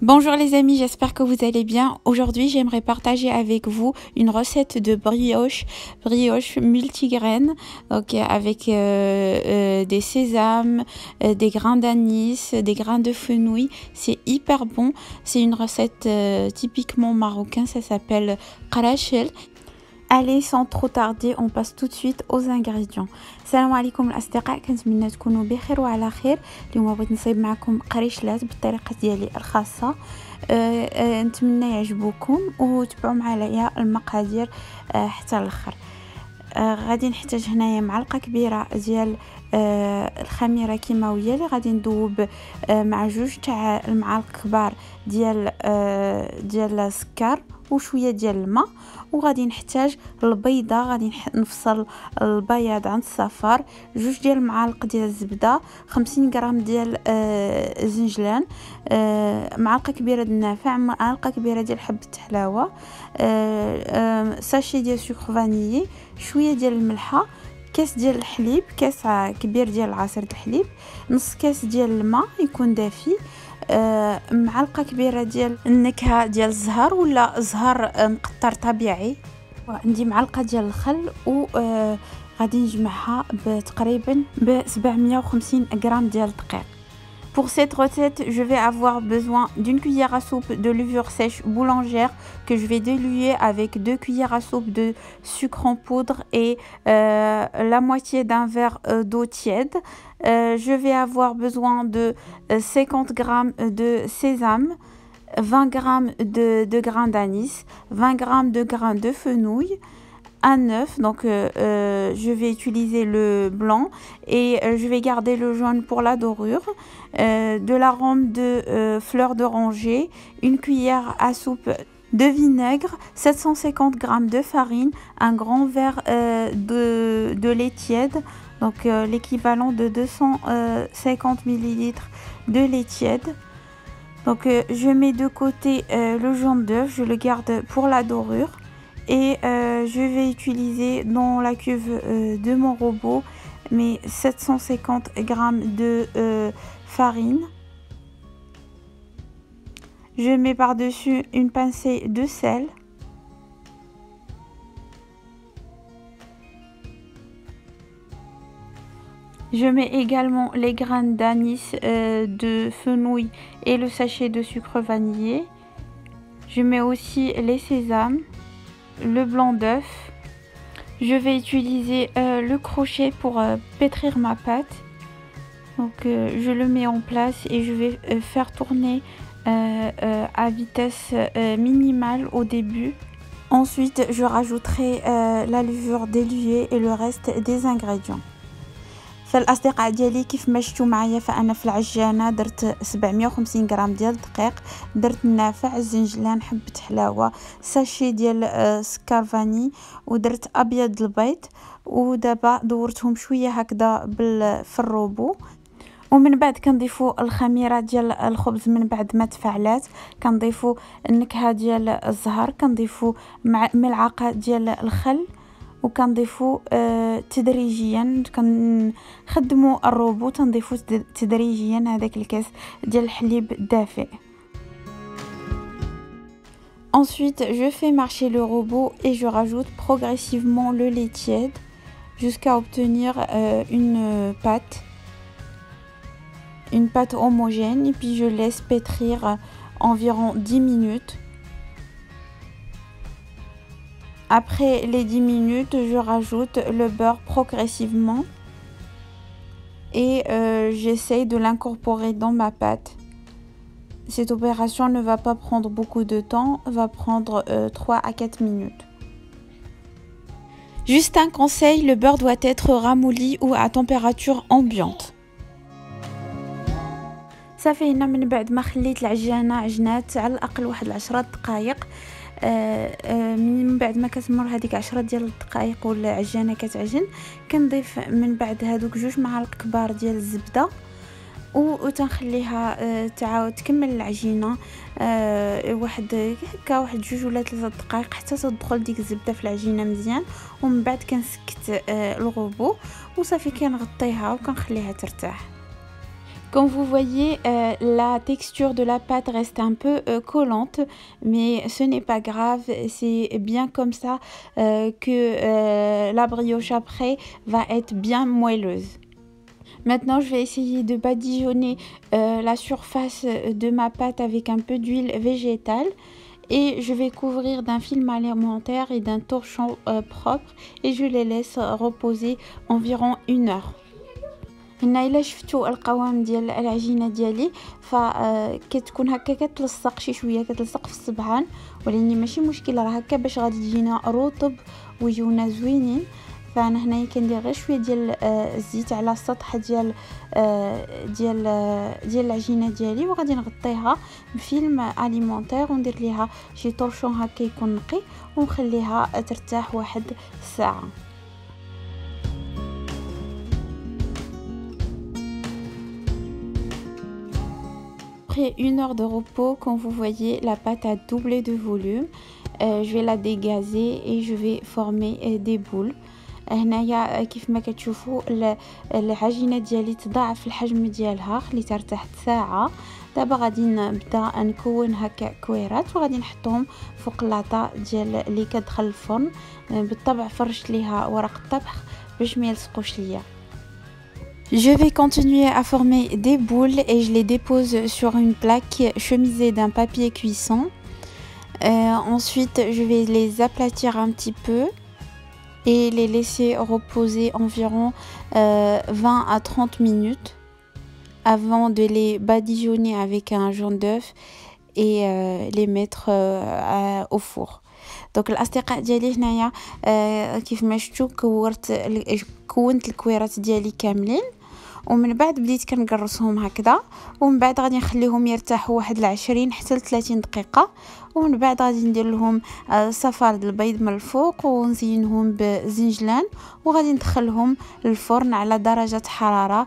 Bonjour les amis, j'espère que vous allez bien. Aujourd'hui, j'aimerais partager avec vous une recette de brioche multigraines, avec des sésames, des grains d'anis, des grains de fenouil. C'est hyper bon. C'est une recette typiquement marocaine, ça s'appelle qarachel. Allez, sans trop tarder, on passe tout de suite aux ingrédients. السلام عليكم الاصدقاء، كنتمنى تكونوا بخير وعلى خير. اليوم بغيت نصايب معكم قريشلات بالطريقه ديالي الخاصه. نتمنى يعجبوكم وتبعوا معايا المقادير حتى الاخر. غادي نحتاج هنايا معلقه كبيره ديال الخميره كيماويه اللي غادي ندوب مع جوج تاع المعالق كبار ديال السكر وشويه ديال الماء. وغادي نحتاج البيضه، غادي نفصل البياض عن الصفار، جوج ديال المعالق ديال الزبده، 50 غرام ديال الزنجلان، معلقه كبيره ديال النافع، معلقه كبيره ديال حبه حلاوه، ساشي ديال سكر فانيي، شويه ديال الملحه، كاس ديال الحليب، كاس كبير ديال عصير الحليب، نص كاس ديال الماء يكون دافي، معلقه كبيره ديال النكهه ديال الزهر ولا زهر مقطر طبيعي، وعندي معلقه ديال الخل، و غادي نجمعها تقريبا ب 750 غرام ديال الدقيق. Pour cette recette, je vais avoir besoin d'une cuillère à soupe de levure sèche boulangère que je vais diluer avec 2 cuillères à soupe de sucre en poudre et la moitié d'un verre d'eau tiède. Je vais avoir besoin de 50 grammes de sésame, 20 grammes de grains d'anis, 20 grammes de grains de fenouil, un œuf, donc je vais utiliser le blanc et je vais garder le jaune pour la dorure, de l'arôme de fleur d'oranger, une cuillère à soupe de vinaigre, 750 grammes de farine, un grand verre de lait tiède, donc l'équivalent de 250 ml de lait tiède. Donc je mets de côté le jaune d'œuf, je le garde pour la dorure. Et je vais utiliser dans la cuve de mon robot mes 750 grammes de farine. Je mets par-dessus une pincée de sel. Je mets également les graines d'anis, de fenouil et le sachet de sucre vanillé. Je mets aussi les sésames, le blanc d'œuf. Je vais utiliser le crochet pour pétrir ma pâte. Donc je le mets en place et je vais faire tourner à vitesse minimale au début. Ensuite je rajouterai la levure diluée et le reste des ingrédients. فالاصدقاء ديالي كيف ما شفتوا معايا، فانا في العجانه درت 750 غرام ديال الدقيق، درت النافع، الزنجلان، حبه حلاوه، ساشي ديال سكر فاني، ودرت ابيض البيض، ودابا دورتهم شويه هكذا في الروبو. ومن بعد كنضيفوا الخميره ديال الخبز من بعد ما تفعلات، كنضيفوا النكهه ديال الزهر، كنضيفوا ملعقه ديال الخل، وكنضيفوا تدريجيا، كنخدموا الروبو تنضيفوا تدريجيا هذاك الكاس ديال الحليب الدافئ. Ensuite, je fais marcher le robot et je rajoute progressivement le lait tiède jusqu'à obtenir une pâte homogène, et puis je laisse pétrir environ 10 minutes. Après les 10 minutes, je rajoute le beurre progressivement et j'essaye de l'incorporer dans ma pâte. Cette opération ne va pas prendre beaucoup de temps, va prendre 3 à 4 minutes. Juste un conseil, le beurre doit être ramolli ou à température ambiante. صافي هنا من بعد ما خليت العجانه عجنات على الاقل واحد 10 دقائق. من بعد ما كتمر هذيك 10 ديال الدقائق والعجانه كتعجن، كنضيف من بعد هذوك 2 معالق كبار ديال الزبده وتنخليها تعاود تكمل العجينه واحد 2 ولا 3 دقائق حتى تدخل ديك الزبده في العجينه مزيان. ومن بعد كنسكت الغوبو وصافي كنغطيها وكنخليها ترتاح. Comme vous voyez, la texture de la pâte reste un peu collante, mais ce n'est pas grave, c'est bien comme ça que la brioche après va être bien moelleuse. Maintenant, je vais essayer de badigeonner la surface de ma pâte avec un peu d'huile végétale. Et je vais couvrir d'un film alimentaire et d'un torchon propre et je les laisse reposer environ 1 heure. هنا الا شفتوا القوام ديال العجينه ديالي فكتكون هكا كتلصق شي شويه كتلصق في الصبعان، ولكن ماشي مشكل، راه هكا باش غادي تجينا رطب ويجونا زوينين. فانا هنايا كندير غير شويه ديال الزيت على السطح ديال العجينه ديالي، وغادي نغطيها بفيلم اليمونتير وندير ليها شي طرشون هكا يكون نقي ونخليها ترتاح واحد الساعه. Après 1 heure de repos, comme vous voyez, la pâte a doublé de volume. Je vais la dégazer et je vais former des boules. هنايا كيف ما كتشوفوا العجينه ديالي تضاعف الحجم ديالها، خليتها ارتاحت ساعه. دابا غادي نبدا نكون هكا كويرات وغادي نحطهم فوق لاطا ديال اللي كتدخل الفرن. بالطبع فرشت ليها ورق الطبخ باش ما يلصقوش ليا. Je vais continuer à former des boules et je les dépose sur une plaque chemisée d'un papier cuisson. Ensuite, je vais les aplatir un petit peu et les laisser reposer environ 20 à 30 minutes avant de les badigeonner avec un jaune d'œuf et les mettre au four. دونك الاصدقاء ديالي هنايا كيف ما شفتوا كونت الكويرات ديالي كاملين، ومن بعد بديت كنقرصهم هكذا، ومن بعد غادي نخليهم يرتاحوا واحد 20 حتى 30 دقيقه، ومن بعد غادي ندير لهم صفار د البيض من الفوق ونزينهم بزنجلان، وغادي ندخلهم للفرن على درجه حراره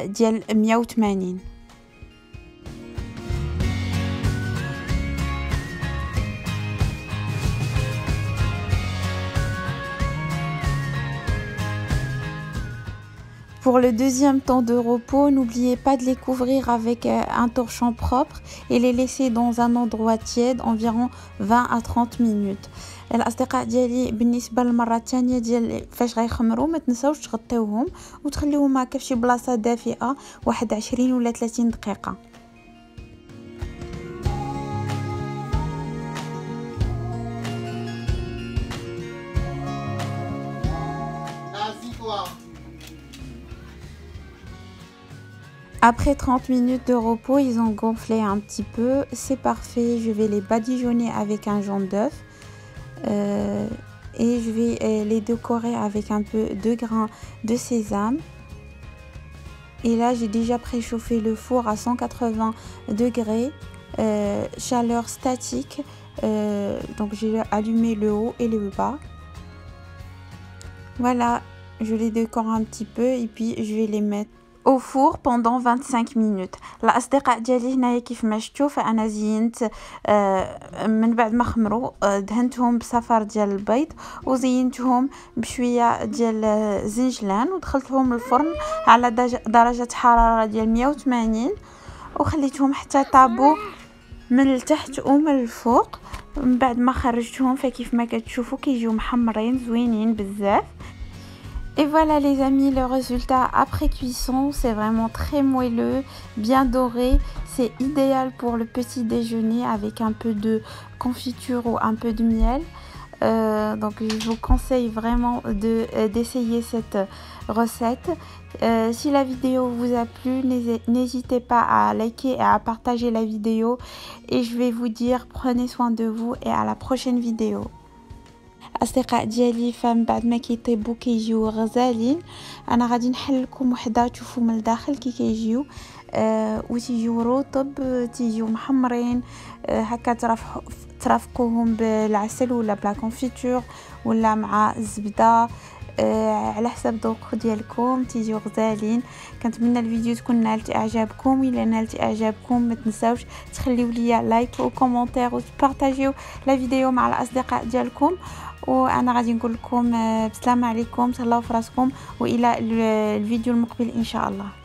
ديال 180. Pour le deuxième temps de repos, n'oubliez pas de les couvrir avec un torchon propre et les laisser dans un endroit tiède environ 20 à 30 minutes. الاصدقاء ديالي بالنسبه للمره الثانيه ديال فاش غيخمروا ما تنساوش تغطيوهم وتخليوهم هكا في شي بلاصه دافئه واحد 20 ولا 30 دقيقه. Après 30 minutes de repos, ils ont gonflé un petit peu. C'est parfait. Je vais les badigeonner avec un jaune d'œuf. Et je vais les décorer avec un peu de grains de sésame. Et là, j'ai déjà préchauffé le four à 180 degrés, chaleur statique. Donc, j'ai allumé le haut et le bas. Voilà, je les décore un petit peu et puis je vais les mettre au four pendant 25 minutes. الاصدقاء ديالي هنايا كيف ما شفتوا فانا زينت من بعد ما خمروا دهنتهم بصفار ديال البيض وزينتهم بشويه ديال الزنجلان ودخلتهم الفرن على درجه حراره ديال 180 وخليتهم حتى طابوا من التحت ومن الفوق. من بعد ما خرجتهم فكيف ما كتشوفوا كيجيو محمرين زوينين بزاف. Et voilà les amis, le résultat après cuisson, c'est vraiment très moelleux, bien doré. C'est idéal pour le petit déjeuner avec un peu de confiture ou un peu de miel. Donc je vous conseille vraiment d'essayer cette recette. Si la vidéo vous a plu, n'hésitez pas à liker et à partager la vidéo. Et je vais vous dire, prenez soin de vous et à la prochaine vidéo. اصدقاء ديالي فمن بعد ما كيطيبوا كيجيو غزالين. انا غادي نحل لكم وحده تشوفوا من الداخل كي كيجيو وتيجيو رطب تيجيو محمرين هكا ترافقوهم بالعسل ولا بلا كونفيتور ولا مع الزبده على حسب الذوق ديالكم تيجيو غزالين. كنتمنى الفيديو تكون نالت اعجابكم. الا نالت اعجابكم ما تنساوش تخليو ليا لايك وكومونتير وتبارطاجيو لا فيديو مع الاصدقاء ديالكم. وانا غادي نقول لكم بسلام عليكم، تهلاو في راسكم والى الفيديو المقبل ان شاء الله.